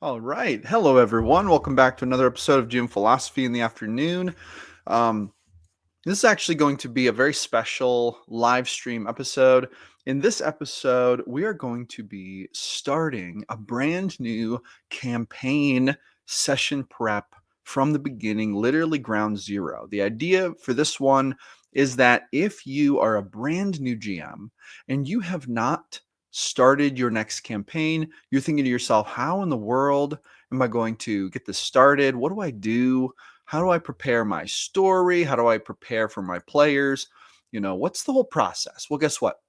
All right. Hello, everyone. Welcome back to another episode of Gym Philosophy in the Afternoon. Um, this is actually going to be a very special live stream episode. In this episode, we are going to be starting a brand new campaign session prep from the beginning, literally ground zero. The idea for this one is that if you are a brand new GM and you have not started your next campaign, you're thinking to yourself, how in the world am I going to get this started? What do I do? How do I prepare my story? How do I prepare for my players? What's the whole process? Well, guess what?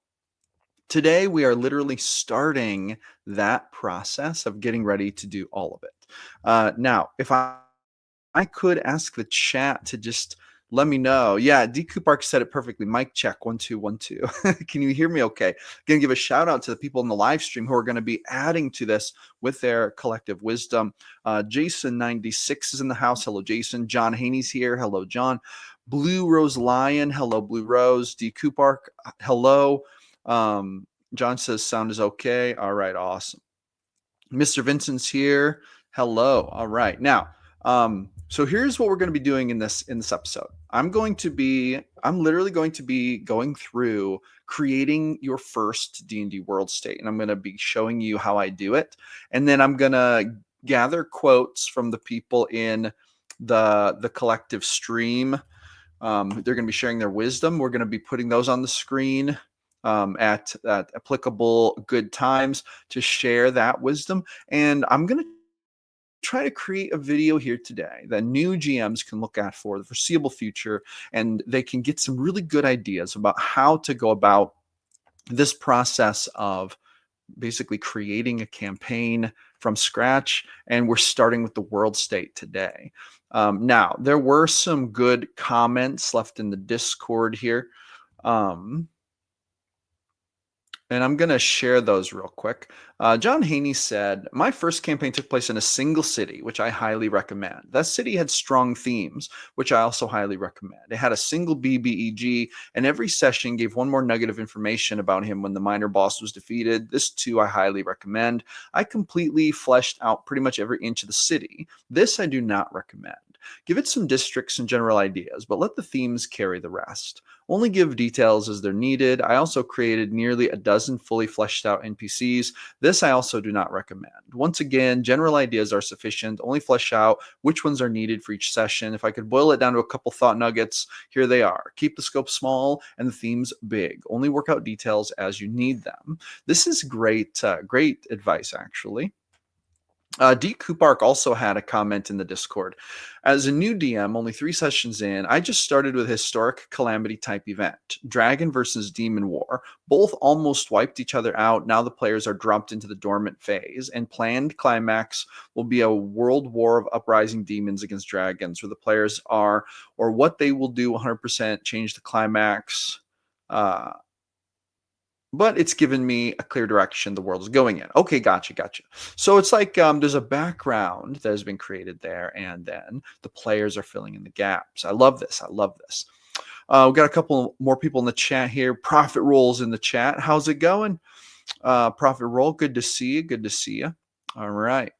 Today, we are literally starting that process of getting ready to do all of it. Now, if I could ask the chat to just let me know. Yeah, D. Coopark said it perfectly. Mic check, 1 2 1 2. Can you hear me okay? Gonna give a shout out to the people in the live stream who are going to be adding to this with their collective wisdom. Jason96 is in the house. Hello, Jason. John Haney's here. Hello, John. Blue Rose Lion. Hello, Blue Rose. D. Coopark. Hello. John says sound is okay. All right, awesome. Mr. Vincent's here. Hello. All right. Now, so here's what we're going to be doing in this episode. I'm literally going to be going through creating your first D&D world state, and I'm going to be showing you how I do it. And then I'm going to gather quotes from the people in the collective stream. They're going to be sharing their wisdom. We're going to be putting those on the screen at applicable good times to share that wisdom. And I'm going to try to create a video here today that new GMs can look at for the foreseeable future, and they can get some really good ideas about how to go about this process of basically creating a campaign from scratch. And we're starting with the world state today. Now, there were some good comments left in the Discord here. And I'm going to share those real quick. John Haney said, my first campaign took place in a single city, which I highly recommend. That city had strong themes, which I also highly recommend. It had a single BBEG, and every session gave one more nugget of information about him when the minor boss was defeated. This, too, I highly recommend. I completely fleshed out pretty much every inch of the city. This I do not recommend. Give it some districts and general ideas, but let the themes carry the rest. Only give details as they're needed. I also created nearly a dozen fully fleshed out NPCs. This I also do not recommend. Once again, general ideas are sufficient. Only flesh out which ones are needed for each session. If I could boil it down to a couple thought nuggets, here they are. Keep the scope small and the themes big. Only work out details as you need them. This is great advice, actually. D. Coopark also had a comment in the Discord. As a new DM, only 3 sessions in, I just started with a historic calamity type event, Dragon versus Demon War. Both almost wiped each other out. Now the players are dropped into the dormant phase, and planned climax will be a world war of uprising demons against dragons, where the players are, or what they will do 100% change the climax. But it's given me a clear direction the world is going in. Okay, gotcha. So it's like there's a background that has been created there, and then the players are filling in the gaps. I love this. We've got a couple more people in the chat here. Profit Roll's in the chat. How's it going? Profit Roll, good to see you. All right.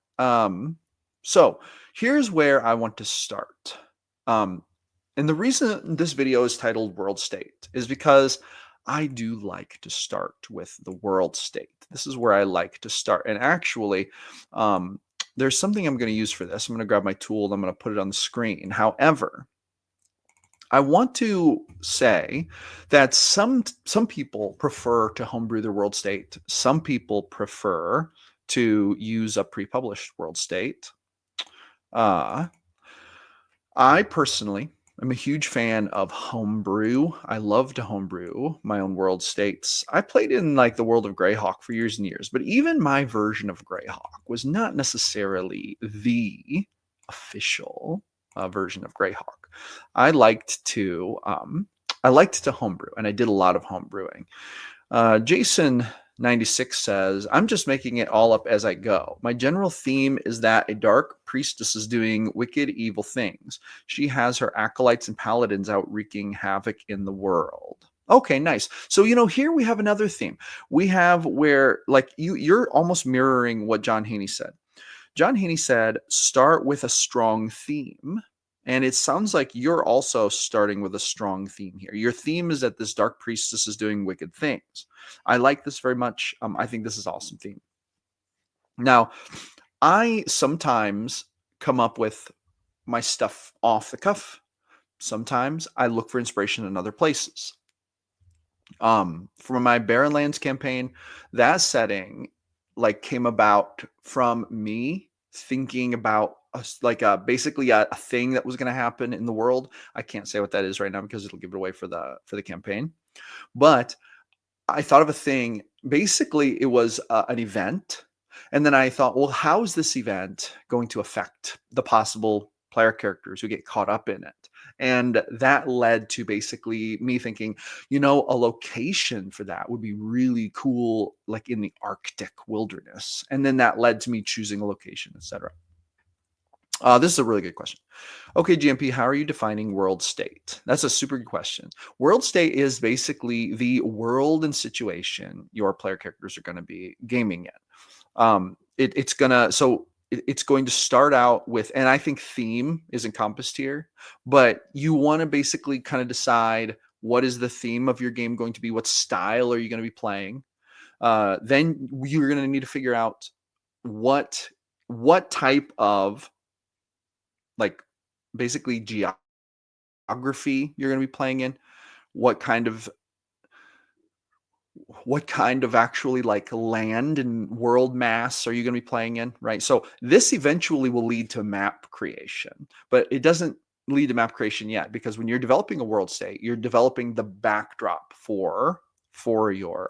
So here's where I want to start. And the reason this video is titled World State is because I do like to start with the world state. This is where I like to start. And actually, there's something I'm going to use for this. I'm going to grab my tool and I'm going to put it on the screen. However, I want to say that some people prefer to homebrew their world state. Some people prefer to use a pre-published world state. I personally, I'm a huge fan of homebrew. I love to homebrew my own world states. I played in like the world of Greyhawk for years and years, but even my version of Greyhawk was not necessarily the official version of Greyhawk. I liked to homebrew, and I did a lot of homebrewing. Jason 96 says, I'm just making it all up as I go. My general theme is that a dark priestess is doing wicked, evil things. She has her acolytes and paladins out wreaking havoc in the world. Okay, nice. So, here we have another theme. We have where, like, you're almost mirroring what John Haney said. John Haney said, start with a strong theme. And it sounds like you're also starting with a strong theme here. Your theme is that this dark priestess is doing wicked things. I like this very much. I think this is awesome theme. Now, I sometimes come up with my stuff off the cuff. Sometimes I look for inspiration in other places. For my Barren Lands campaign, that setting came about from me thinking about basically a thing that was going to happen in the world. I can't say what that is right now because it'll give it away for the campaign. But I thought of a thing. Basically, it was an event. And then I thought, well, how is this event going to affect the possible player characters who get caught up in it? And that led to basically me thinking, a location for that would be really cool, like in the Arctic wilderness. And then that led to me choosing a location, etc. This is a really good question. Okay, GMP, how are you defining world state? That's a super good question. World state is basically the world and situation your player characters are going to be gaming in. It's going to start out with, and I think theme is encompassed here, but you want to basically kind of decide what is the theme of your game going to be, what style are you going to be playing. Then you're going to need to figure out what type of basically geography you're going to be playing in, what kind of actually land and world mass are you going to be playing in, right? So this eventually will lead to map creation, but it doesn't lead to map creation yet, because when you're developing a world state, you're developing the backdrop for your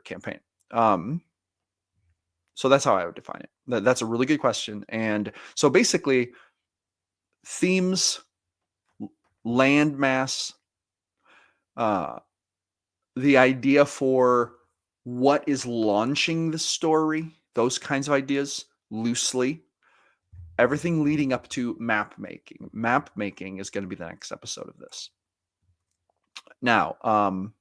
campaign. So that's how I would define it. That's a really good question. And so basically, themes, land mass, the idea for what is launching the story, those kinds of ideas loosely, everything leading up to map making. Map making is going to be the next episode of this. Now,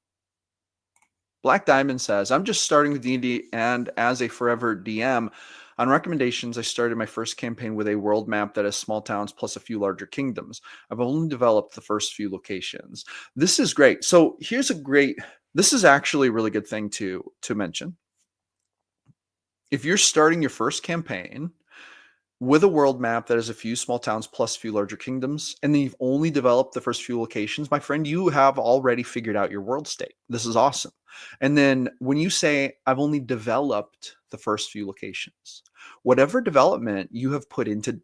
Black Diamond says, I'm just starting with D&D, and as a forever DM, on recommendations, I started my first campaign with a world map that has small towns plus a few larger kingdoms. I've only developed the first few locations. This is great. So this is actually a really good thing to mention. If you're starting your first campaign with a world map that has a few small towns plus a few larger kingdoms, and then you've only developed the first few locations, my friend, you have already figured out your world state. This is awesome. And then when you say, I've only developed the first few locations, whatever development you have put into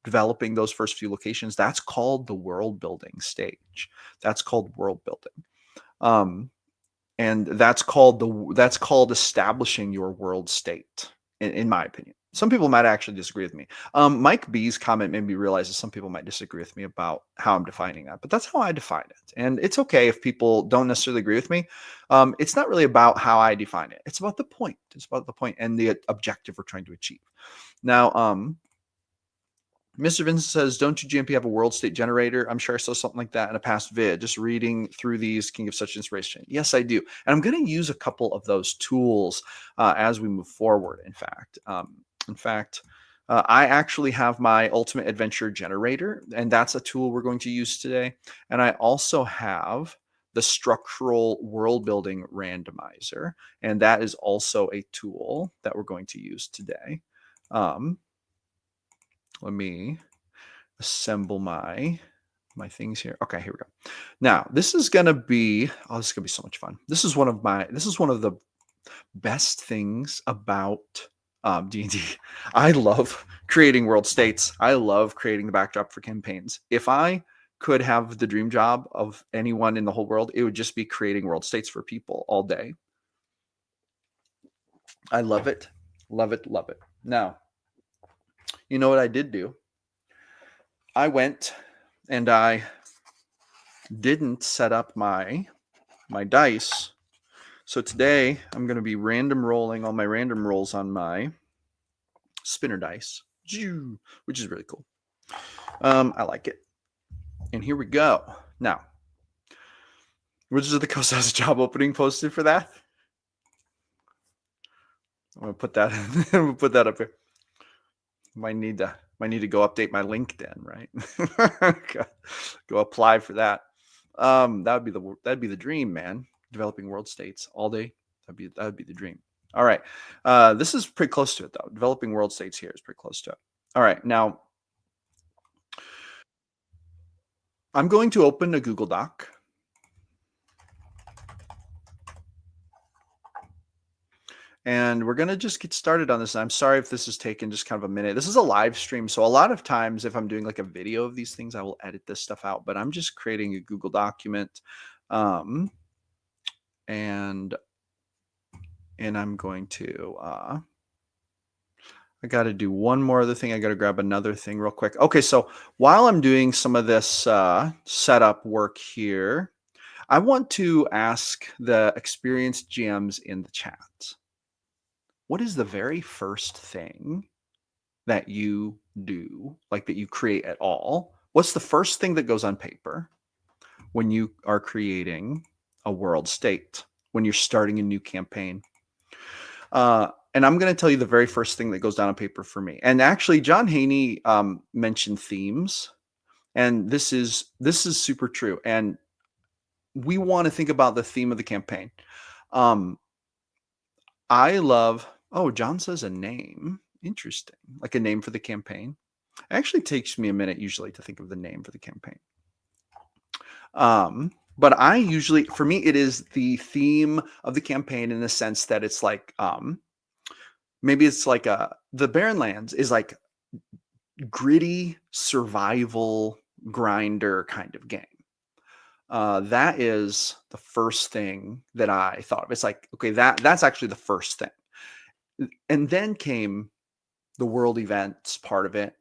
developing those first few locations, that's called the world building stage. That's called world building. And that's called establishing your world state, in my opinion. Some people might actually disagree with me. Mike B's comment made me realize that some people might disagree with me about how I'm defining that, but that's how I define it. And it's okay if people don't necessarily agree with me. It's not really about how I define it. It's about the point. It's about the point and the objective we're trying to achieve. Now, Mr. Vincent says, don't you GMP have a world state generator? I'm sure I saw something like that in a past vid. Just reading through these can give such inspiration. Yes, I do. And I'm going to use a couple of those tools as we move forward, in fact. I actually have my Ultimate Adventure Generator, and that's a tool we're going to use today. And I also have the Structural World Building Randomizer, and that is also a tool that we're going to use today. Let me assemble my things here. Okay, here we go. Now, this is going to be so much fun. This is one of the best things about D&D. I love creating world states. I love creating the backdrop for campaigns. If I could have the dream job of anyone in the whole world, it would just be creating world states for people all day. I love it. Love it. Love it. Now, you know what I did do? I went and I didn't set up my dice. So today I'm going to be random rolling all my random rolls on my spinner dice, which is really cool. I like it. And here we go. Now, Wizards of the Coast has a job opening posted for that. I'm gonna put that. I'm gonna put that up here. Might need to go update my LinkedIn, right? Go apply for that. That'd be the dream, man. Developing world states all day. That'd be the dream. All right. This is pretty close to it though. Developing world states here is pretty close to it. All right. Now I'm going to open a Google Doc. And we're going to just get started on this. I'm sorry if this is taking just kind of a minute. This is a live stream. So a lot of times if I'm doing like a video of these things, I will edit this stuff out, but I'm just creating a Google document. And I'm going to, I got to do one more other thing. I got to grab another thing real quick. Okay. So while I'm doing some of this setup work here, I want to ask the experienced GMs in the chat. What is the very first thing that you do, like that you create at all? What's the first thing that goes on paper when you are creating a world state, when you're starting a new campaign? And I'm going to tell you the very first thing that goes down on paper for me. And actually, John Haney mentioned themes, and this is super true. And we want to think about the theme of the campaign. I love. Oh, John says a name. Interesting. Like a name for the campaign. It actually takes me a minute usually to think of the name for the campaign. But I usually, for me, it is the theme of the campaign in the sense that it's like, maybe it's like the Barren Lands is like gritty survival grinder kind of game. That is the first thing that I thought of. It's like, okay, that's actually the first thing. And then came the world events part of it.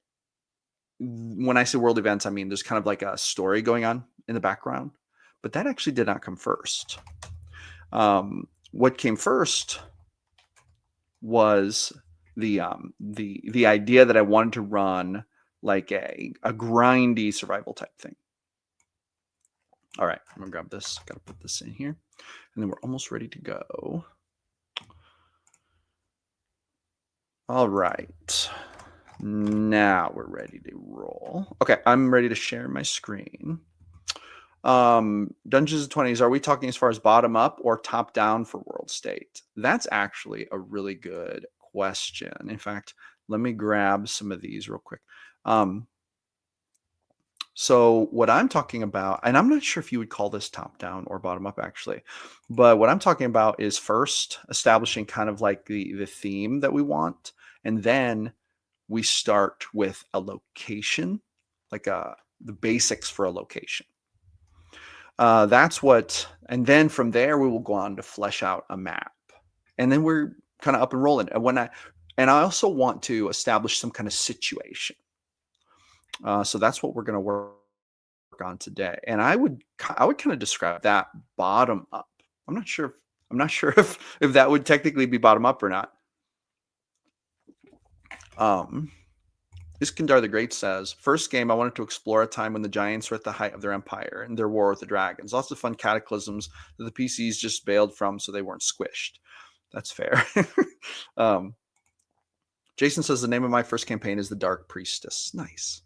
When I say world events, I mean there's kind of like a story going on in the background, but that actually did not come first. What came first was the idea that I wanted to run like a grindy survival type thing. All right, I'm gonna grab this. Got to put this in here, and then we're almost ready to go. All right, now we're ready to roll. Okay, I'm ready to share my screen. Dungeons and 20s, are we talking as far as bottom up or top down for world state? That's actually a really good question. In fact, let me grab some of these real quick. So what I'm talking about, and I'm not sure if you would call this top down or bottom up actually, but what I'm talking about is first establishing kind of like the theme that we want. And then we start with a location, like the basics for a location. That's what, and then from there we will go on to flesh out a map, and then we're kind of up and rolling. And I also want to establish some kind of situation. So that's what we're going to work on today. And I would kind of describe that bottom up. I'm not sure if that would technically be bottom up or not. Iskandar the Great says, first game, I wanted to explore a time when the giants were at the height of their empire and their war with the dragons. Lots of fun cataclysms that the PCs just bailed from so they weren't squished. That's fair. Jason says, the name of my first campaign is The Dark Priestess. Nice.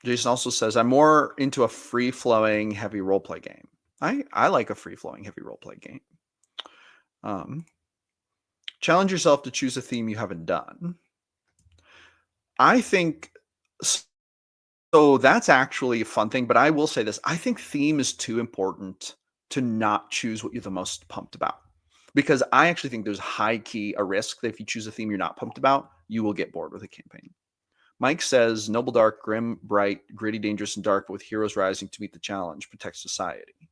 Jason also says, I'm more into a free-flowing, heavy roleplay game. I like a free-flowing, heavy roleplay game. Challenge yourself to choose a theme you haven't done. I think so. That's actually a fun thing, but I will say this. I think theme is too important to not choose what you're the most pumped about, because I actually think there's high key a risk that if you choose a theme you're not pumped about, you will get bored with a campaign. Mike says, noble dark, grim, bright, gritty, dangerous, and dark, but with heroes rising to meet the challenge, protect society.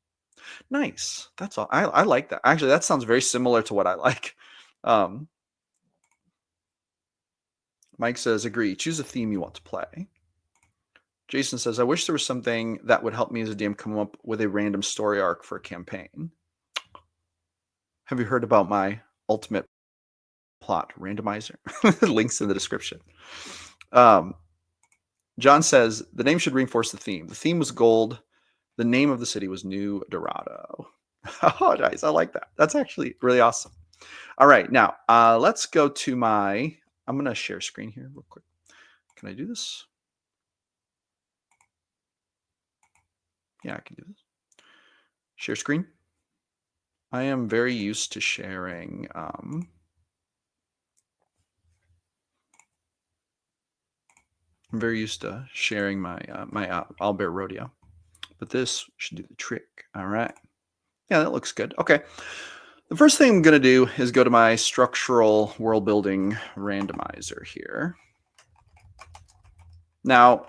Nice. That's all. I like that. Actually, that sounds very similar to what I like. Mike says, agree. Choose a theme you want to play. Jason says, I wish there was something that would help me as a DM come up with a random story arc for a campaign. Have you heard about my ultimate plot randomizer? Links in the description. John says, the name should reinforce the theme. The theme was gold. The name of the city was New Dorado. Oh, nice. I like that. That's actually really awesome. All right. Now, let's go to I'm going to share screen here real quick. Can I do this? Yeah, I can do this. Share screen. I am very used to sharing. I'm very used to sharing my Albert Rodeo, but this should do the trick. All right. Yeah, that looks good. Okay. The first thing I'm going to do is go to my structural world building randomizer here. Now,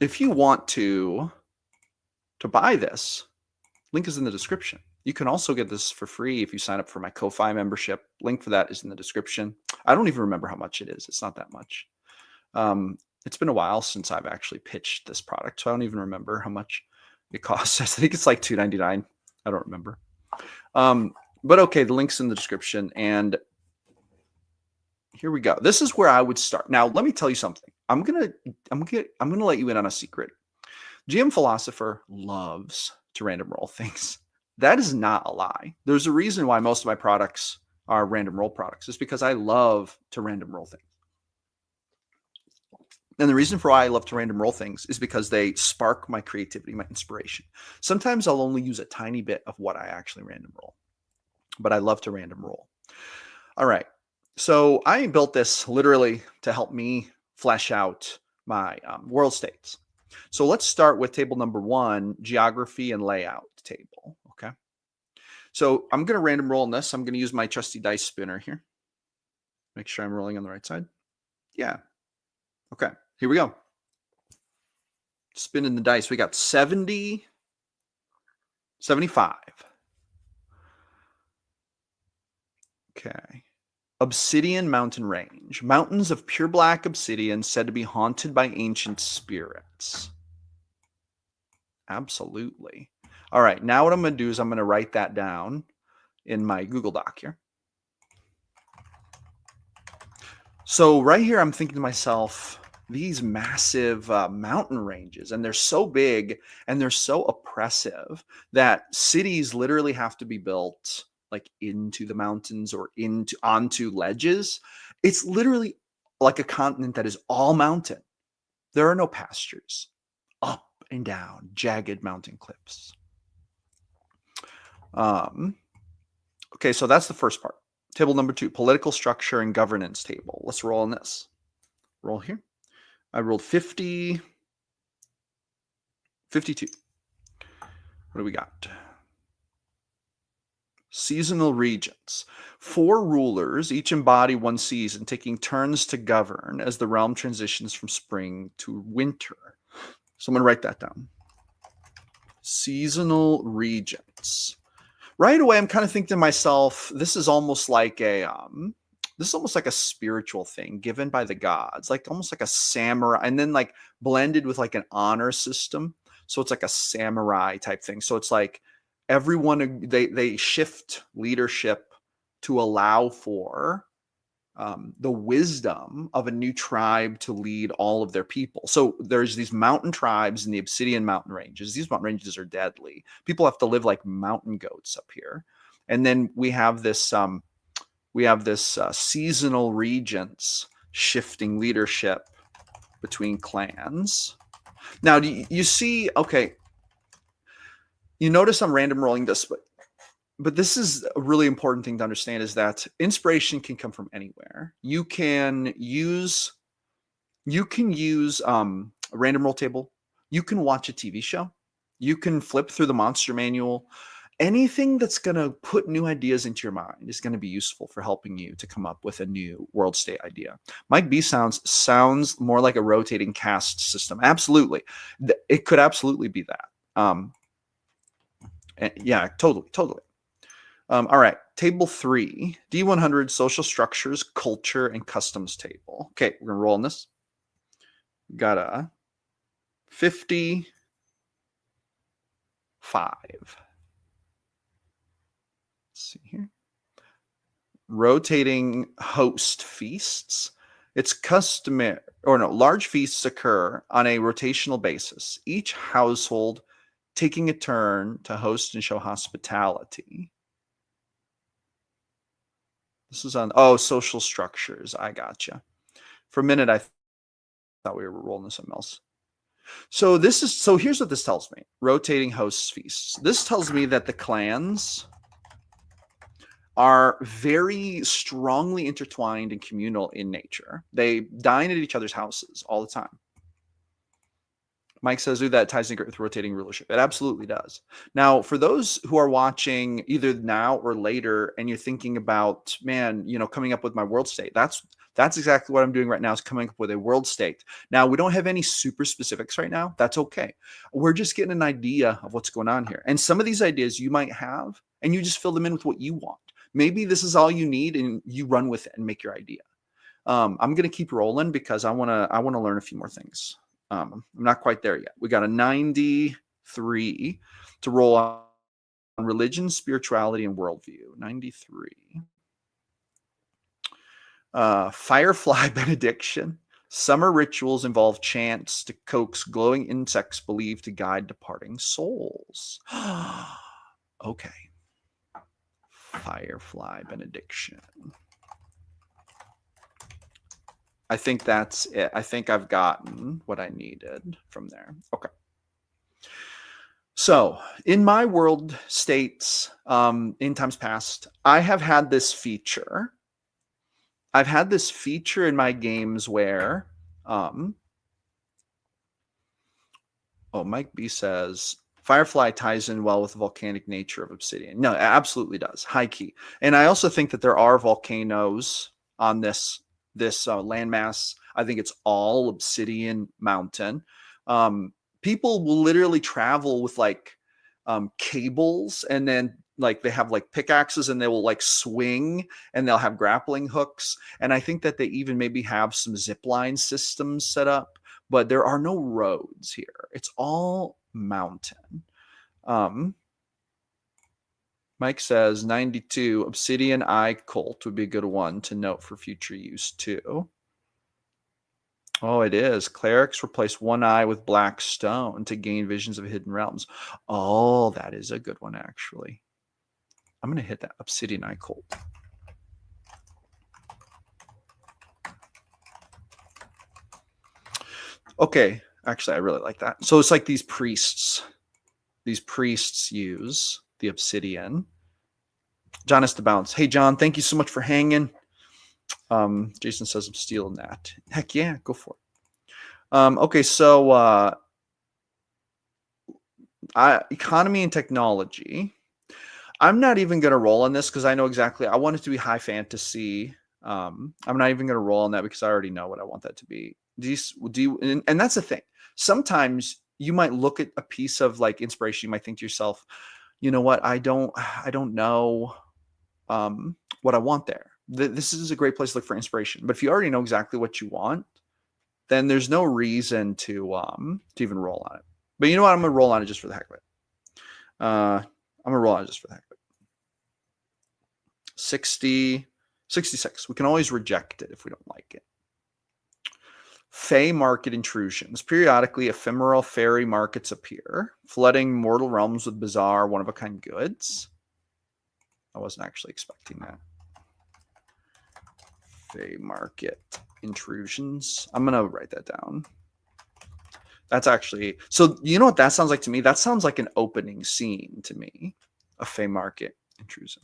if you want to buy this, link is in the description. You can also get this for free if you sign up for my Ko-Fi membership. Link for that is in the description. I don't even remember how much it is. It's not that much. It's been a while since I've actually pitched this product, so I don't even remember how much it costs. I think it's like $2.99. I don't remember. But okay, the link's in the description, and here we go. This is where I would start. Now, let me tell you something. I'm gonna let you in on a secret. GM Philosopher loves to random roll things. That is not a lie. There's a reason why most of my products are random roll products. It's because I love to random roll things. And the reason for why I love to random roll things is because they spark my creativity, my inspiration. Sometimes I'll only use a tiny bit of what I actually random roll, but I love to random roll. All right. So I built this literally to help me flesh out my world states. So let's start with table number 1, geography and layout table. Okay. So I'm going to random roll on this. I'm going to use my trusty dice spinner here. Make sure I'm rolling on the right side. Yeah. Okay. Here we go. Spinning the dice. We got 70, 75. Okay. Obsidian Mountain Range. Mountains of pure black obsidian said to be haunted by ancient spirits. Absolutely. All right. Now what I'm going to do is I'm going to write that down in my Google Doc here. So right here, I'm thinking to myself, these massive mountain ranges, and they're so big and they're so oppressive that cities literally have to be built like into the mountains or onto ledges. It's literally like a continent that is all mountain. There are no pastures, up and down, jagged mountain cliffs. Okay, so that's the first part. Table number 2, political structure and governance table. Let's roll on this. Roll here. I rolled 50, 52. What do we got? Seasonal regions. 4 rulers, each embody one season, taking turns to govern as the realm transitions from spring to winter. So I'm going to write that down. Seasonal regions. Right away, I'm kind of thinking to myself, this is almost like a spiritual thing given by the gods, like almost like a samurai, and then like blended with like an honor system. So it's like a samurai type thing. So it's like everyone, they shift leadership to allow for the wisdom of a new tribe to lead all of their people. So there's these mountain tribes in the Obsidian mountain ranges. These mountain ranges are deadly. People have to live like mountain goats up here. And then we have this seasonal regents shifting leadership between clans. Now, do you see, okay, you notice I'm random rolling this, but this is a really important thing to understand, is that inspiration can come from anywhere. You can use a random roll table. You can watch a TV show. You can flip through the monster manual. Anything that's going to put new ideas into your mind is going to be useful for helping you to come up with a new world state idea. Mike B sounds more like a rotating caste system. Absolutely. It could absolutely be that. Yeah, totally. All right, table 3, D100 social structures, culture, and customs table. Okay, we're gonna roll on this. Got a 55. Let's see here. Rotating host feasts. It's customary, large feasts occur on a rotational basis. Each household taking a turn to host and show hospitality. This is on, social structures. I gotcha. For a minute, I thought we were rolling to something else. So here's what this tells me. Rotating hosts feasts. This tells me that the clans are very strongly intertwined and communal in nature. They dine at each other's houses all the time. Mike says, that ties in great with rotating rulership. It absolutely does. Now, for those who are watching either now or later, and you're thinking about, man, coming up with my world state, that's exactly what I'm doing right now, is coming up with a world state. Now, we don't have any super specifics right now. That's okay. We're just getting an idea of what's going on here. And some of these ideas you might have, and you just fill them in with what you want. Maybe this is all you need, and you run with it and make your idea. I'm going to keep rolling because I want to learn a few more things. I'm not quite there yet. We got a 93 to roll on religion, spirituality, and worldview. 93. Firefly benediction. Summer rituals involve chants to coax glowing insects believed to guide departing souls. Okay. Firefly benediction. I think that's it. I think I've gotten what I needed from there. Okay. So in my world states, in times past, I have had this feature. I've had this feature in my games where, Mike B says, Firefly ties in well with the volcanic nature of Obsidian. No, it absolutely does. High key. And I also think that there are volcanoes on this landmass. I think it's all Obsidian Mountain. People will literally travel with cables, and then they have pickaxes, and they will swing, and they'll have grappling hooks. And I think that they even maybe have some zip line systems set up, but there are no roads here. It's all mountain. Mike says 92 Obsidian Eye Cult would be a good one to note for future use too. Oh, it is. Clerics replace one eye with black stone to gain visions of hidden realms. Oh, that is a good one, actually. I'm going to hit that Obsidian Eye Cult. Okay. Actually, I really like that. So it's like these priests. These priests use the obsidian. John has to bounce. Hey, John, thank you so much for hanging. Jason says I'm stealing that. Heck yeah, go for it. Okay, so economy and technology. I'm not even going to roll on this because I know exactly. I want it to be high fantasy. I'm not even going to roll on that because I already know what I want that to be. And that's the thing. Sometimes you might look at a piece of inspiration. You might think to yourself, you know what? I don't know what I want there. This is a great place to look for inspiration. But if you already know exactly what you want, then there's no reason to even roll on it. But you know what? I'm going to roll on it just for the heck of it. I'm going to roll on it just for the heck of it. 66. We can always reject it if we don't like it. Fey market intrusions. Periodically, ephemeral fairy markets appear, flooding mortal realms with bizarre, one-of-a-kind goods. I wasn't actually expecting that. Fey market intrusions. I'm going to write that down. That's actually... So, you know what that sounds like to me? That sounds like an opening scene to me. A Fey market intrusion.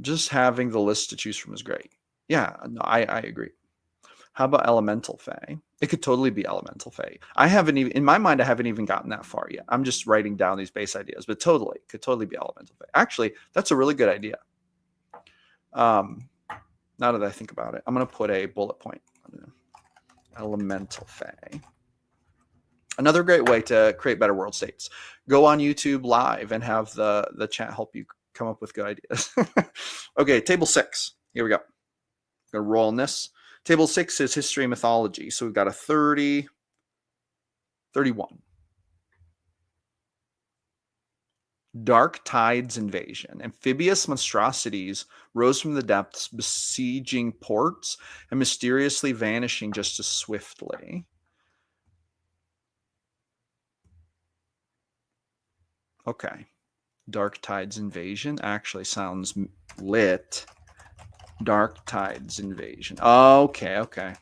Just having the list to choose from is great. Yeah, no, I agree. How about Elemental Fae? It could totally be Elemental Fae. I haven't even, in my mind, I haven't even gotten that far yet. I'm just writing down these base ideas, but could totally be Elemental Fae. Actually, that's a really good idea. Now that I think about it, I'm going to put a bullet point on Elemental Fae. Another great way to create better world states. Go on YouTube live and have the chat help you come up with good ideas. Okay, table 6. Here we go. Gonna roll on this. Table 6 is history and mythology. So we've got a 30, 31. Dark Tides invasion. Amphibious monstrosities rose from the depths, besieging ports and mysteriously vanishing just as swiftly. Okay. Dark Tides Invasion actually sounds lit. Dark Tides Invasion. Okay, okay.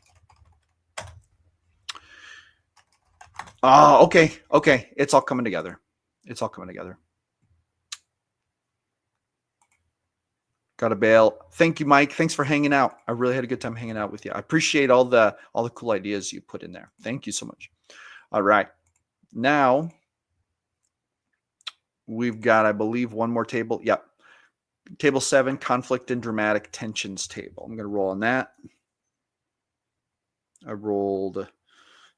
Oh, okay, okay. It's all coming together. It's all coming together. Got to bail. Thank you, Mike. Thanks for hanging out. I really had a good time hanging out with you. I appreciate all the cool ideas you put in there. Thank you so much. All right. Now we've got, I believe, one more table. Yep. Table 7, conflict and dramatic tensions table. I'm going to roll on that. I rolled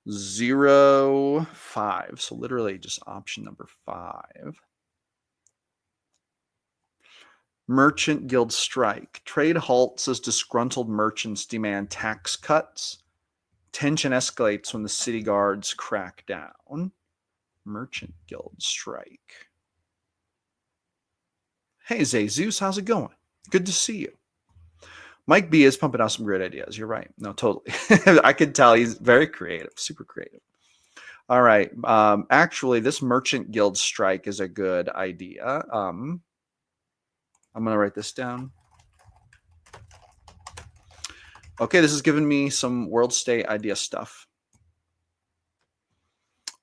0, 5. So literally just option number 5. Merchant Guild strike. Trade halts as disgruntled merchants demand tax cuts. Tension escalates when the city guards crack down. Merchant Guild strike. Hey, Zeus, how's it going? Good to see you. Mike B is pumping out some great ideas. You're right. No, totally. I could tell he's very creative, super creative. All right. Actually, this Merchant Guild strike is a good idea. I'm going to write this down. Okay, this has given me some Worldstate idea stuff.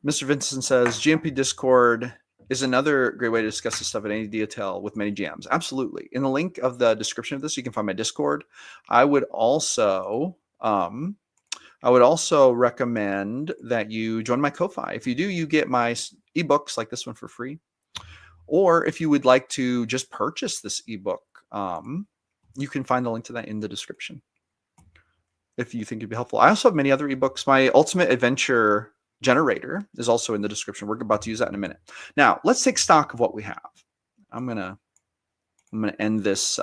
Mr. Vincent says, GMP Discord is another great way to discuss this stuff in any detail with many GMs. Absolutely. In the link of the description of this, you can find my Discord. I would also recommend that you join my Ko-Fi. If you do, you get my ebooks like this one for free. Or if you would like to just purchase this ebook, you can find the link to that in the description if you think it'd be helpful. I also have many other ebooks. My Ultimate Adventure Generator is also in the description. We're about to use that in a minute. Now, let's take stock of what we have. I'm gonna end this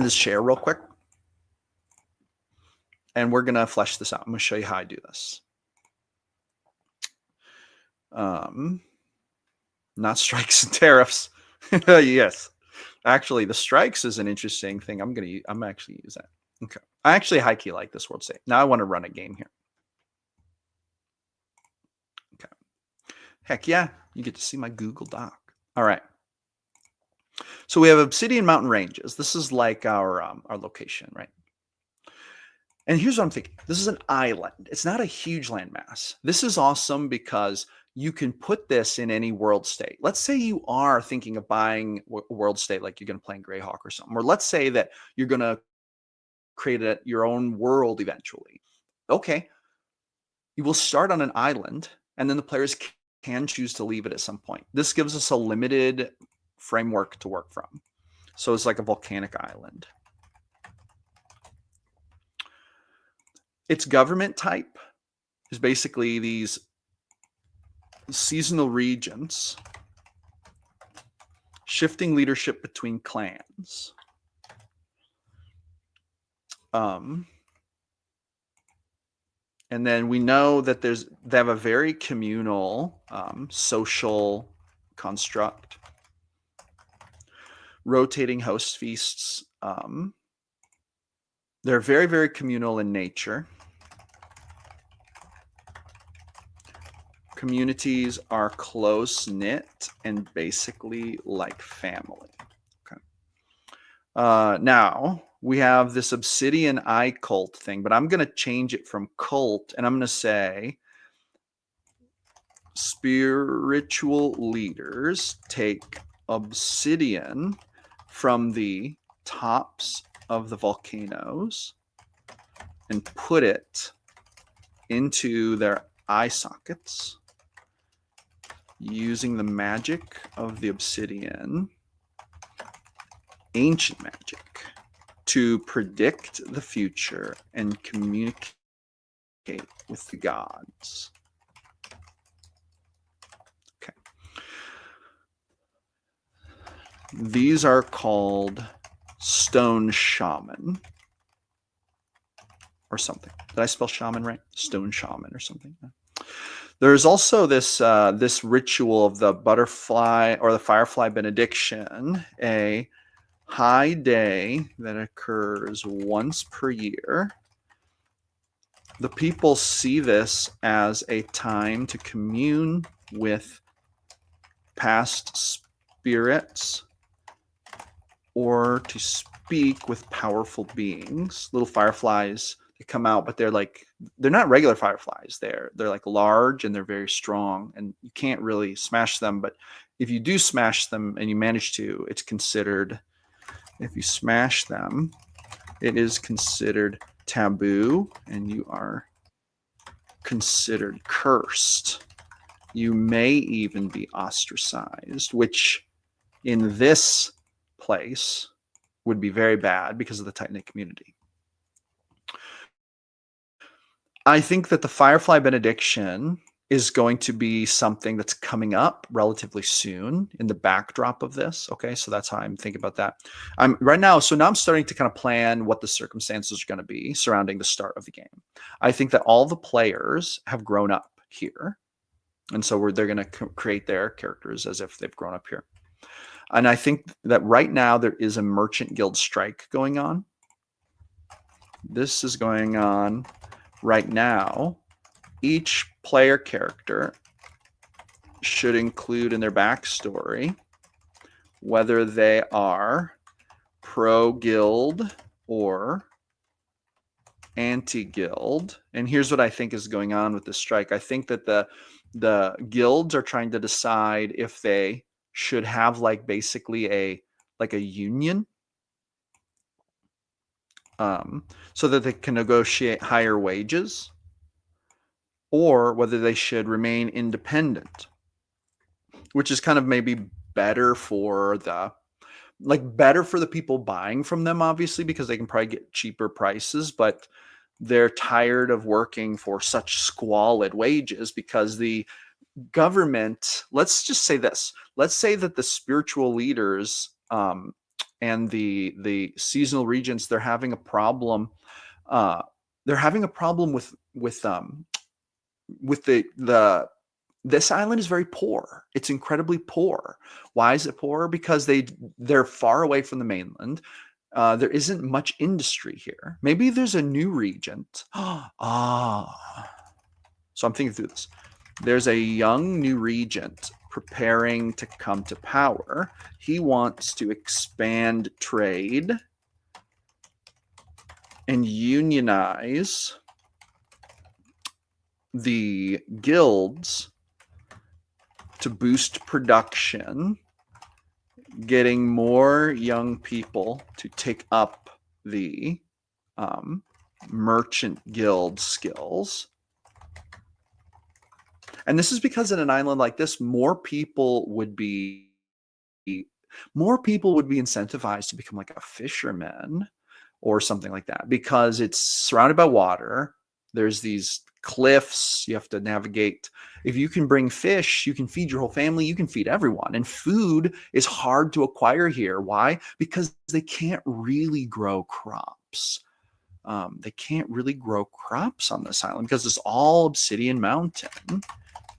share real quick. And we're gonna flesh this out. I'm gonna show you how I do this. Not strikes and tariffs. Yes. Actually, the strikes is an interesting thing. I'm actually use that. Okay. I actually high key like this Worldstate. Now I want to run a game here. Okay. Heck yeah, you get to see my Google Doc. All right. So we have Obsidian Mountain Ranges. This is like our location, right? And here's what I'm thinking. This is an island. It's not a huge landmass. This is awesome because you can put this in any world state. Let's say you are thinking of buying a world state, like you're going to play in Greyhawk or something. Or let's say that you're going to create your own world eventually. Okay. You will start on an island, and then the players can choose to leave it at some point. This gives us a limited framework to work from. So it's like a volcanic island. Its government type is basically these seasonal regions, shifting leadership between clans. And then we know that they have a very communal social construct. Rotating host feasts. They're very, very communal in nature. Communities are close-knit and basically like family. Okay. Now, we have this Obsidian Eye cult thing, but I'm going to change it from cult, and I'm going to say spiritual leaders take obsidian from the tops of the volcanoes and put it into their eye sockets using the magic of the obsidian, ancient magic, to predict the future and communicate with the gods. Okay. These are called stone shaman or something. Did I spell shaman right? Stone shaman or something. There's also this ritual of the butterfly or the firefly benediction, a high day that occurs once per year. The people see this as a time to commune with past spirits or to speak with powerful beings. Little fireflies, they come out, but they're not regular fireflies. They're like large and they're very strong, and you can't really smash them. But if you do smash them and you manage to, it's considered, if you smash them, it is considered taboo, and you are considered cursed. You may even be ostracized, which in this place would be very bad because of the tight-knit community. I think that the Firefly Benediction is going to be something that's coming up relatively soon in the backdrop of this. Okay, so that's how I'm thinking about that. I'm now I'm starting to kind of plan what the circumstances are going to be surrounding the start of the game. I think that all the players have grown up here, and so they're going to create their characters as if they've grown up here. And I think that right now there is a merchant guild strike going on. This is going on right now. Each player character should include in their backstory whether they are pro-guild or anti-guild. And here's what I think is going on with this strike. I think that the guilds are trying to decide if they should have basically a union, so that they can negotiate higher wages, or whether they should remain independent, which is kind of maybe better for the people buying from them, obviously, because they can probably get cheaper prices, but they're tired of working for such squalid wages because the government, let's just say this, let's say that the spiritual leaders and the seasonal regents, they're having a problem with this island is very poor. It's incredibly poor. Why is it poor? Because they're far away from the mainland. There isn't much industry here. Maybe there's a new regent. So I'm thinking through this. There's a young new regent preparing to come to power. He wants to expand trade and unionize the guilds to boost production, getting more young people to take up the merchant guild skills. And this is because in an island like this, more people would be incentivized to become like a fisherman or something like that, because it's surrounded by water. There's these cliffs you have to navigate. If you can bring fish, you can feed your whole family, you can feed everyone. And food is hard to acquire here. Why? Because they can't really grow crops. They can't really grow crops on this island because it's all obsidian mountain.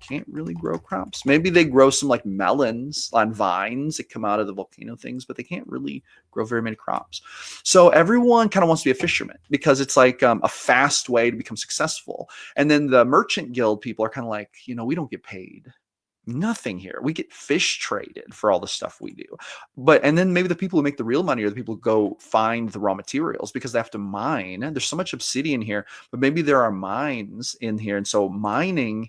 Can't really grow crops. Maybe they grow some like melons on vines that come out of the volcano things, but they can't really grow very many crops. So everyone kind of wants to be a fisherman because it's like a fast way to become successful. And then the merchant guild people are kind of like, we don't get paid nothing here. We get fish traded for all the stuff we do. And then maybe the people who make the real money are the people who go find the raw materials because they have to mine. There's so much obsidian here, but maybe there are mines in here. And so mining,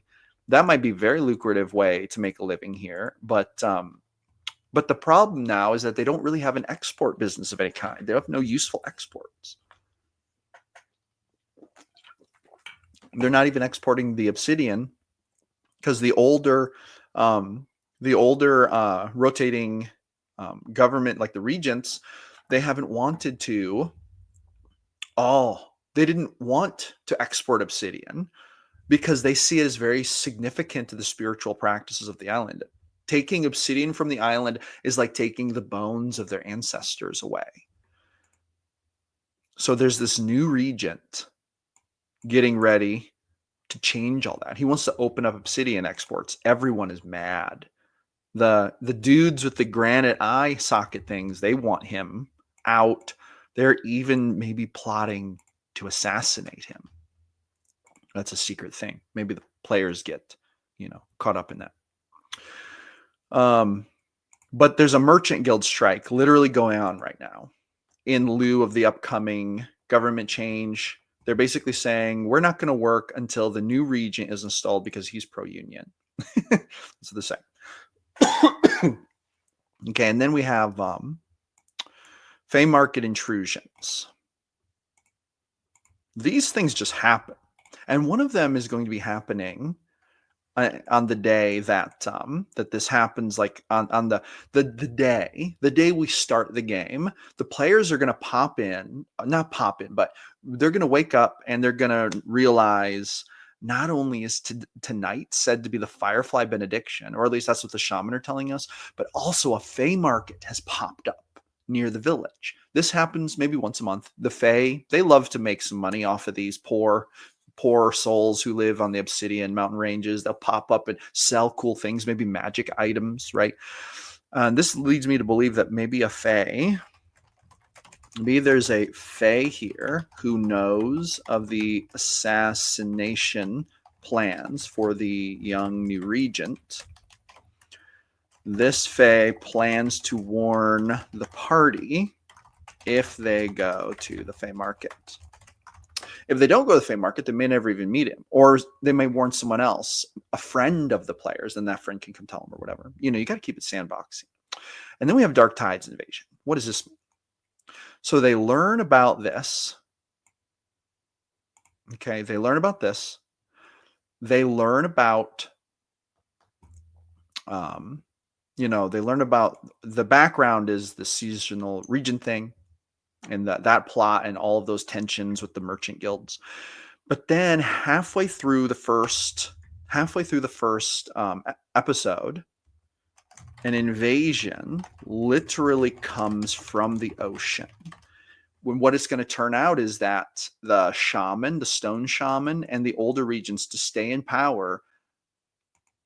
that might be a very lucrative way to make a living here. But the problem now is that they don't really have an export business of any kind. They have no useful exports. They're not even exporting the obsidian because the older rotating government, like the regents, they haven't wanted to. They didn't want to export obsidian because they see it as very significant to the spiritual practices of the island. Taking obsidian from the island is like taking the bones of their ancestors away. So there's this new regent getting ready to change all that. He wants to open up obsidian exports. Everyone is mad. The dudes with the granite eye socket things, they want him out. They're even maybe plotting to assassinate him. That's a secret thing. Maybe the players get, caught up in that. But there's a merchant guild strike literally going on right now in lieu of the upcoming government change. They're basically saying we're not going to work until the new regent is installed because he's pro-union. That's what they're saying. Okay, and then we have Fey market intrusions. These things just happen. And one of them is going to be happening on the day that that this happens, like on the day we start the game. The players are going to not pop in, but they're going to wake up and they're going to realize not only is tonight said to be the Firefly benediction, or at least that's what the shaman are telling us, but also a Fey market has popped up near the village. This happens maybe once a month. The Fey, they love to make some money off of these poor souls who live on the Obsidian mountain ranges. They'll pop up and sell cool things, maybe magic items, right? This leads me to believe that maybe there's a Fey here who knows of the assassination plans for the young new regent. This Fey plans to warn the party if they go to the Fey market. If they don't go to the Fey market, they may never even meet him. Or they may warn someone else, a friend of the players, and that friend can come tell them or whatever. You got to keep it sandboxing. And then we have Dark Tides invasion. What does this mean? So they learn about this. Okay, they learn about this. They learn about, they learn about the background is the seasonal region thing. And that plot and all of those tensions with the merchant guilds. But then halfway through the first episode, an invasion literally comes from the ocean. When what it's going to turn out is that the stone shaman, and the older regents, to stay in power,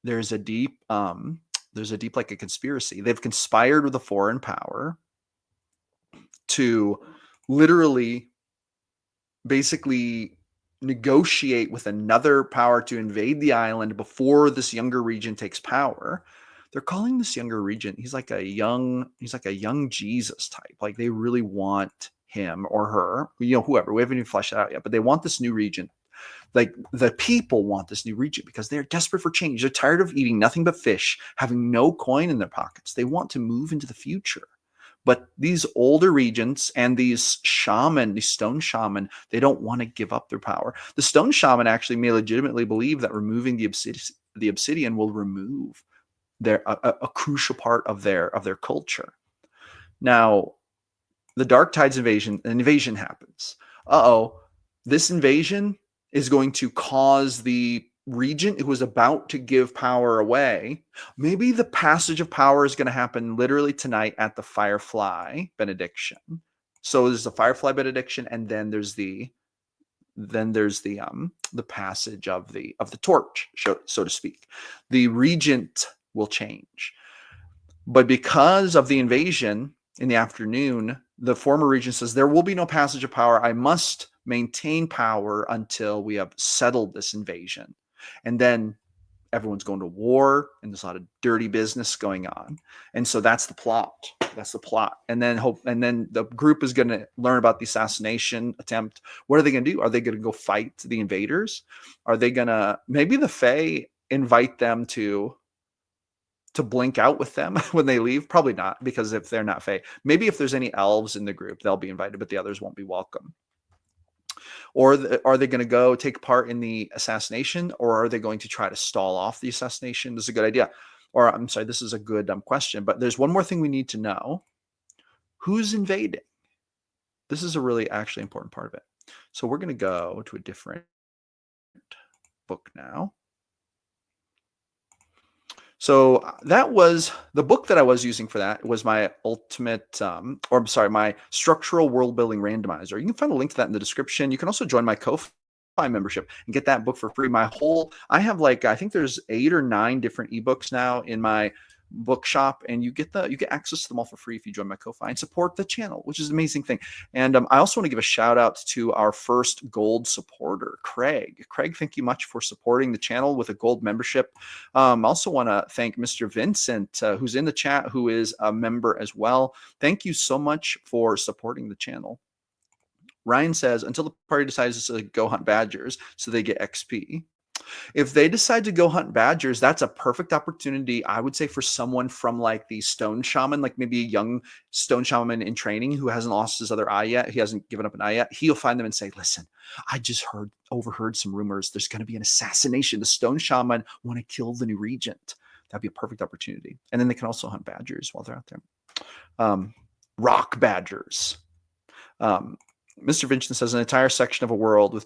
there's a deep like a conspiracy. They've conspired with a foreign power to literally basically negotiate with another power to invade the island before this younger regent takes power. They're calling this younger regent, he's like a young Jesus type. Like they really want him or her, whoever. We haven't even fleshed it out yet, but they want this new regent. Like the people want this new regent because they're desperate for change. They're tired of eating nothing but fish, having no coin in their pockets. They want to move into the future. But these older regents and these stone shaman, they don't want to give up their power. The stone shaman actually may legitimately believe that removing the obsidian will remove a crucial part of their culture. Now, the Dark Tides invasion happens. This invasion is going to cause the regent who was about to give power away. Maybe the passage of power is going to happen literally tonight at the Firefly benediction. So there's the Firefly benediction, and then there's the passage of the torch, so to speak. The regent will change, but because of the invasion in the afternoon, the former regent says there will be no passage of power. I must maintain power until we have settled this invasion. And then everyone's going to war, and there's a lot of dirty business going on. And so that's the plot. And then the group is going to learn about the assassination attempt. What are they going to do? Are they going to go fight the invaders? Are they going to, maybe the Fae invite them to blink out with them when they leave? Probably not, because if they're not Fae, maybe if there's any elves in the group, they'll be invited, but the others won't be welcome. Or are they going to go take part in the assassination, or are they going to try to stall off the assassination? This is a good idea. Or I'm sorry, this is a good question, but there's one more thing we need to know. Who's invading? This is a really actually important part of it. So we're going to go to a different book now. So that was the book that I was using for that. It was my my structural world building randomizer. You can find a link to that in the description. You can also join my Ko-Fi membership and get that book for free. I have I think there's 8 or 9 different ebooks now in my bookshop, and you get access to them all for free if you join my Ko-fi and support the channel, which is an amazing thing. And I also want to give a shout out to our first gold supporter, Craig. Craig, thank you much for supporting the channel with a gold membership. I also want to thank Mr. Vincent, who's in the chat, who is a member as well. Thank you so much for supporting the channel. Ryan says, until the party decides to go hunt badgers so they get XP. If they decide to go hunt badgers, that's a perfect opportunity, I would say, for someone from like the stone shaman, like maybe a young stone shaman in training who hasn't lost his other eye yet. He hasn't given up an eye yet. He'll find them and say, listen, I just overheard some rumors. There's going to be an assassination. The stone shaman want to kill the new regent. That'd be a perfect opportunity. And then they can also hunt badgers while they're out there. Rock badgers. Mr. Vincent says an entire section of a world with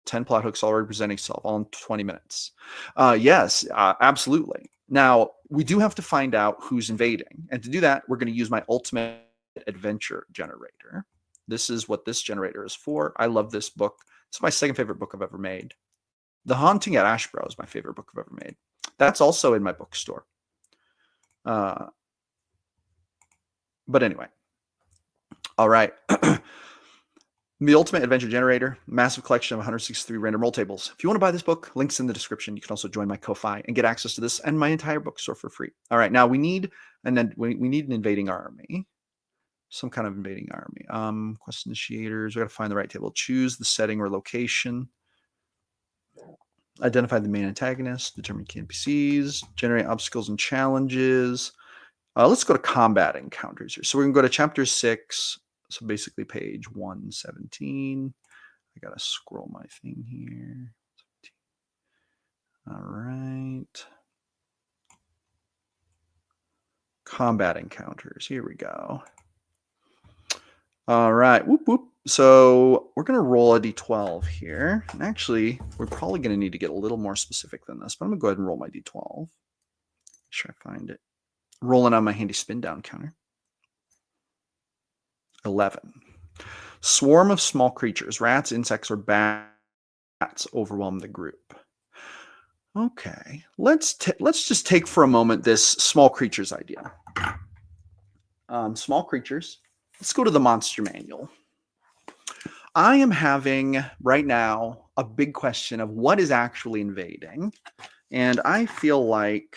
10 plot hooks already presenting itself all in 20 minutes. Yes, absolutely. Now, we do have to find out who's invading. And to do that, we're going to use my ultimate adventure generator. This is what this generator is for. I love this book. It's my second favorite book I've ever made. The Haunting at Ashbrow is my favorite book I've ever made. That's also in my bookstore. But anyway. All right. The Ultimate Adventure Generator, massive collection of 163 random roll tables. If you want to buy this book, links in the description. You can also join my Ko-fi and get access to this and my entire bookstore for free. All right, now we need an invading army, some kind of invading army. Quest initiators. We got to find the right table. Choose the setting or location. Identify the main antagonist. Determine key NPCs. Generate obstacles and challenges. Let's go to combat encounters here. So we're going to go to chapter 6. So basically page 117. I got to scroll my thing here. All right. Combat encounters. Here we go. All right. Whoop, whoop. So we're going to roll a d12 here. And actually, we're probably going to need to get a little more specific than this, but I'm going to go ahead and roll my d12. Make sure I find it. Rolling on my handy spin down counter. 11. Swarm of small creatures, rats, insects, or bats overwhelm the group. Okay, let's just take for a moment this small creatures idea. Small creatures. Let's go to the monster manual. I am having right now a big question of what is actually invading, and I feel like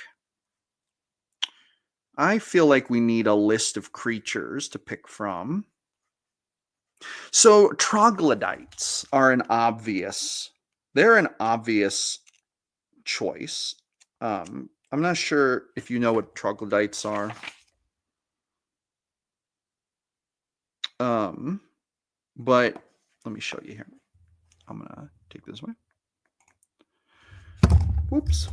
we need a list of creatures to pick from. So troglodytes are an obvious choice. I'm not sure if you know what troglodytes are. But let me show you here. I'm gonna take this away. Whoops.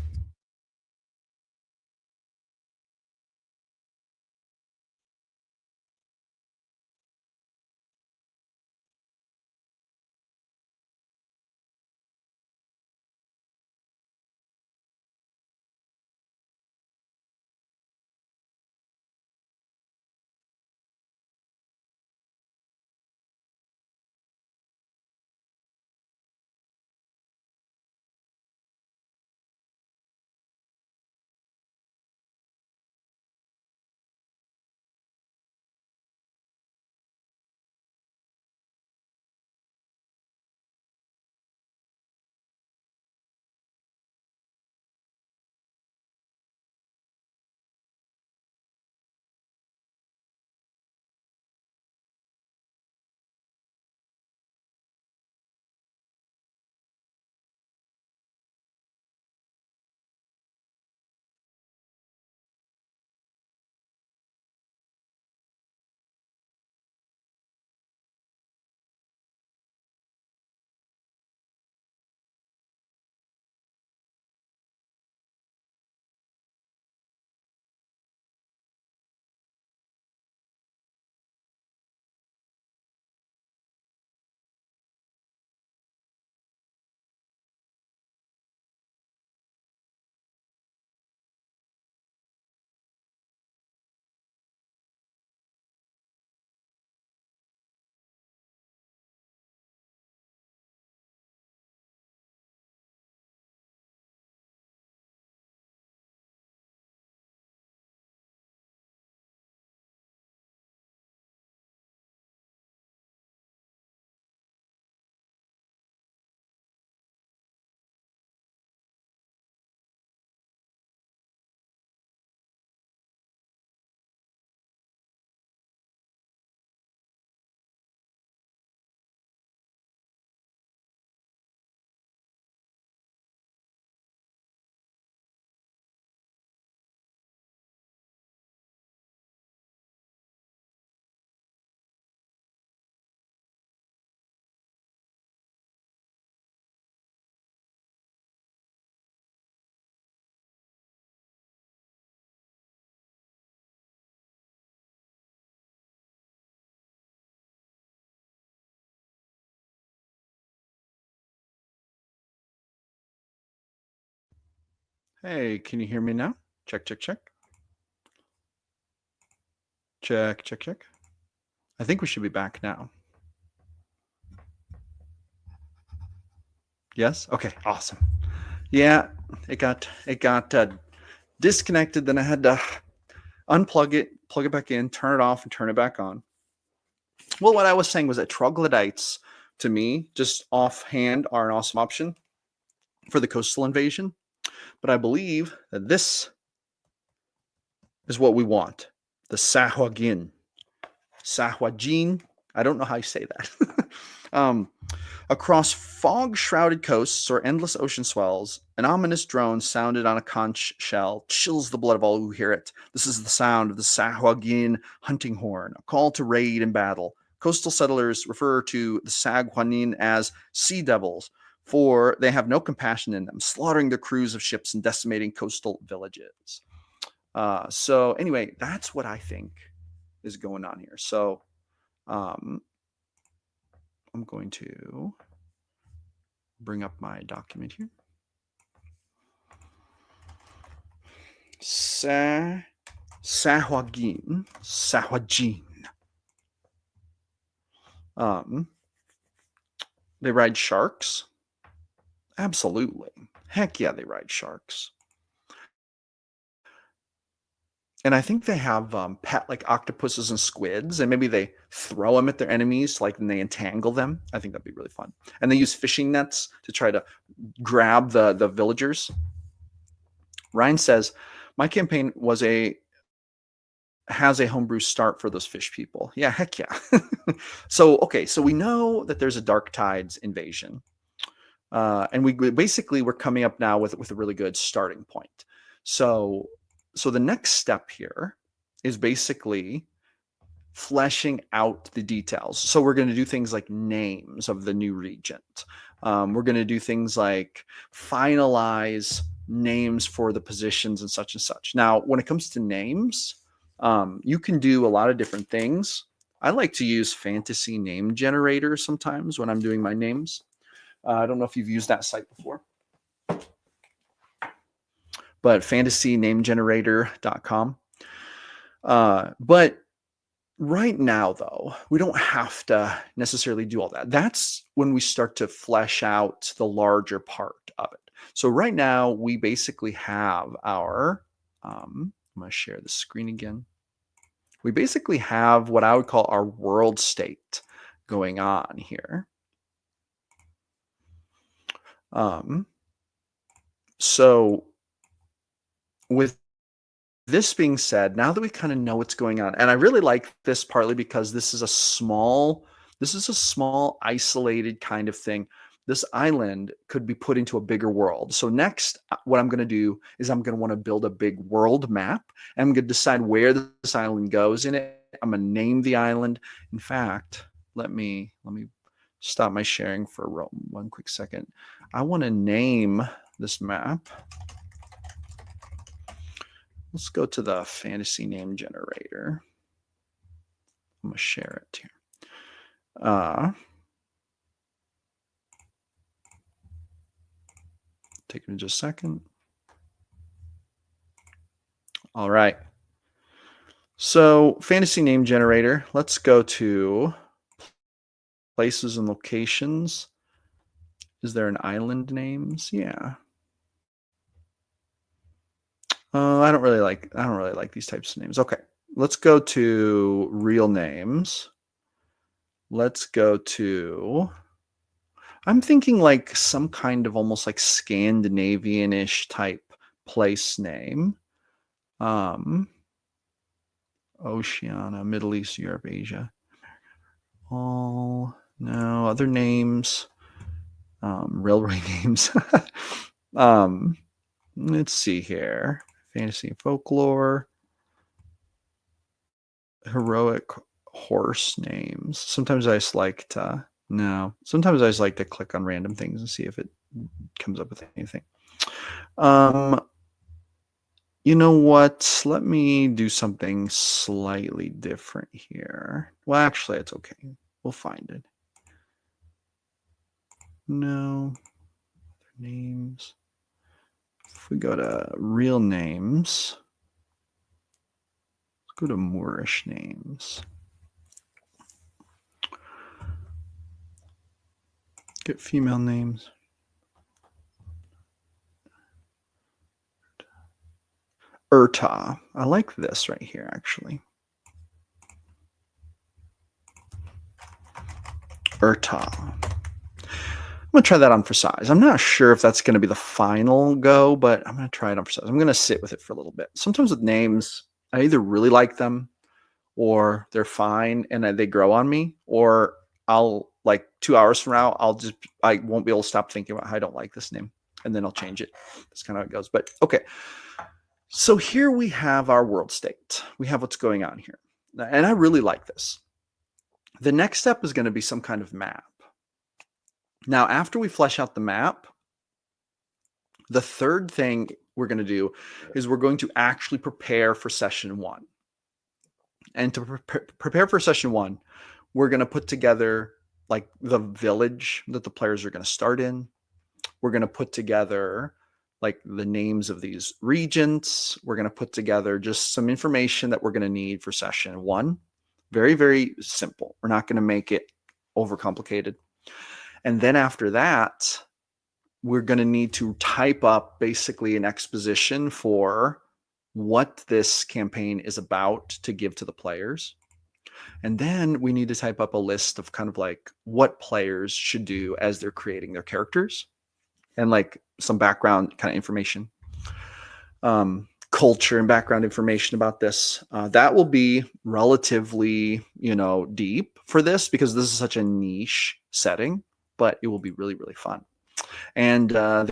Hey, can you hear me now? Check, check, check. Check, check, check. I think we should be back now. Yes? Okay, awesome. Yeah, it got disconnected. Then I had to unplug it, plug it back in, turn it off, and turn it back on. Well, what I was saying was that troglodytes, to me, just offhand, are an awesome option for the coastal invasion. But I believe that this is what we want. The Sahuagin. Sahuagin. I don't know how you say that. Across fog-shrouded coasts or endless ocean swells, an ominous drone sounded on a conch shell chills the blood of all who hear it. This is the sound of the Sahuagin hunting horn, a call to raid and battle. Coastal settlers refer to the Saguanin as sea devils, for they have no compassion in them, slaughtering the crews of ships and decimating coastal villages. So anyway, that's what I think is going on here. So I'm going to bring up my document here. Sahuagin. They ride sharks. Absolutely. Heck yeah, they ride sharks. And I think they have pet like octopuses and squids, and maybe they throw them at their enemies, like and they entangle them. I think that'd be really fun. And they use fishing nets to try to grab the villagers. Ryan says, "My campaign has a homebrew start for those fish people." Yeah, heck yeah. So we know that there's a Dark Tides invasion, and we're coming up now with a really good starting point. So the next step here is basically fleshing out the details. So we're going to do things like names of the new regent. We're going to do things like finalize names for the positions and such and such. Now, when it comes to names, you can do a lot of different things. I like to use fantasy name generator sometimes when I'm doing my names. I don't know if you've used that site before, but fantasynamegenerator.com. But right now, though, we don't have to necessarily do all that. That's when we start to flesh out the larger part of it. So right now, we basically have our, I'm going to share the screen again. We basically have what I would call our world state going on here. So with this being said, now that we kind of know what's going on, and I really like this partly because this is a small isolated kind of thing. This island could be put into a bigger world. So next, what I'm going to do is I'm going to want to build a big world map, and I'm going to decide where this island goes in it. I'm going to name the island. In fact, let me stop my sharing for one quick second. I want to name this map. Let's go to the fantasy name generator. I'm going to share it here. Take me just a second. All right. So fantasy name generator, let's go to places and locations. Is there an island names? Yeah. I don't really like these types of names. Okay. Let's go to real names. Let's go to, I'm thinking like some kind of almost like Scandinavian-ish type place name. Oceania, Middle East, Europe, Asia. No, other names. Railway names. Let's see here. Fantasy and folklore. Heroic horse names. Sometimes I just like to click on random things and see if it comes up with anything. You know what? Let me do something slightly different here. Well, actually, it's okay. We'll find it. No. Other names. If we go to real names, let's go to Moorish names. Get female names. Urta. I like this right here, actually. Urta. I'm going to try that on for size. I'm not sure if that's going to be the final go, but I'm going to try it on for size. I'm going to sit with it for a little bit. Sometimes with names, I either really like them or they're fine and they grow on me, or I'll, like 2 hours from now, I won't be able to stop thinking about how I don't like this name, and then I'll change it. That's kind of how it goes. But okay. So here we have our world state. We have what's going on here. And I really like this. The next step is going to be some kind of map. Now, after we flesh out the map, the third thing we're going to do is we're going to actually prepare for session 1. And to prepare for session 1, we're going to put together like the village that the players are going to start in. We're going to put together like the names of these regions. We're going to put together just some information that we're going to need for session 1. Very, very simple. We're not going to make it overcomplicated. And then after that, we're going to need to type up basically an exposition for what this campaign is about to give to the players. And then we need to type up a list of kind of like what players should do as they're creating their characters, and like some background kind of information, culture and background information about this. That will be relatively, deep for this because this is such a niche setting, but it will be really, really fun. And there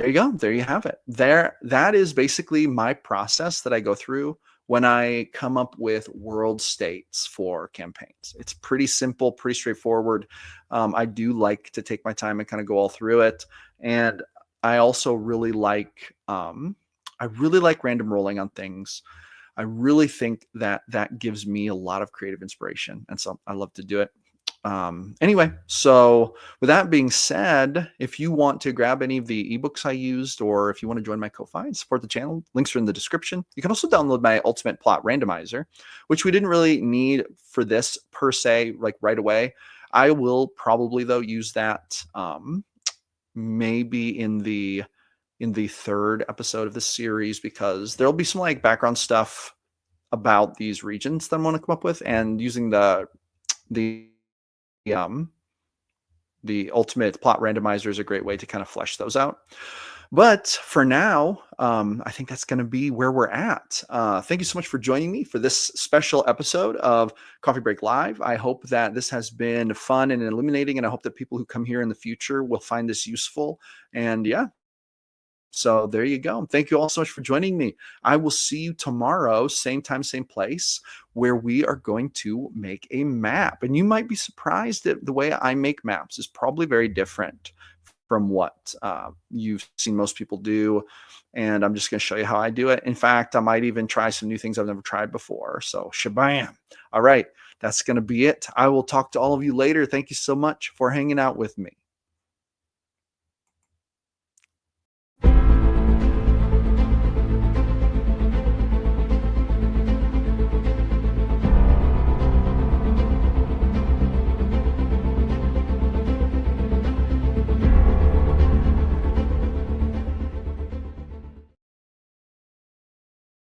you go. There you have it. That is basically my process that I go through when I come up with world states for campaigns. It's pretty simple, pretty straightforward. I do like to take my time and kind of go all through it. And I also really like, random rolling on things. I really think that gives me a lot of creative inspiration. And so I love to do it. Anyway, so with that being said, if you want to grab any of the ebooks I used, or if you want to join my Ko-Fi and support the channel, links are in the description. You can also download my Ultimate Plot Randomizer, which we didn't really need for this per se, like right away. I will probably though use that maybe in the third episode of this series, because there'll be some like background stuff about these regions that I want to come up with, and using the Ultimate Plot Randomizer is a great way to kind of flesh those out. But for now, I think that's going to be where we're at. Thank you so much for joining me for this special episode of Coffee Break Live. I hope that this has been fun and illuminating, and I hope that people who come here in the future will find this useful. And yeah, so there you go. Thank you all so much for joining me. I will see you tomorrow, same time, same place, where we are going to make a map. And you might be surprised that the way I make maps is probably very different from what you've seen most people do. And I'm just going to show you how I do it. In fact, I might even try some new things I've never tried before. So shabam. All right, that's going to be it. I will talk to all of you later. Thank you so much for hanging out with me.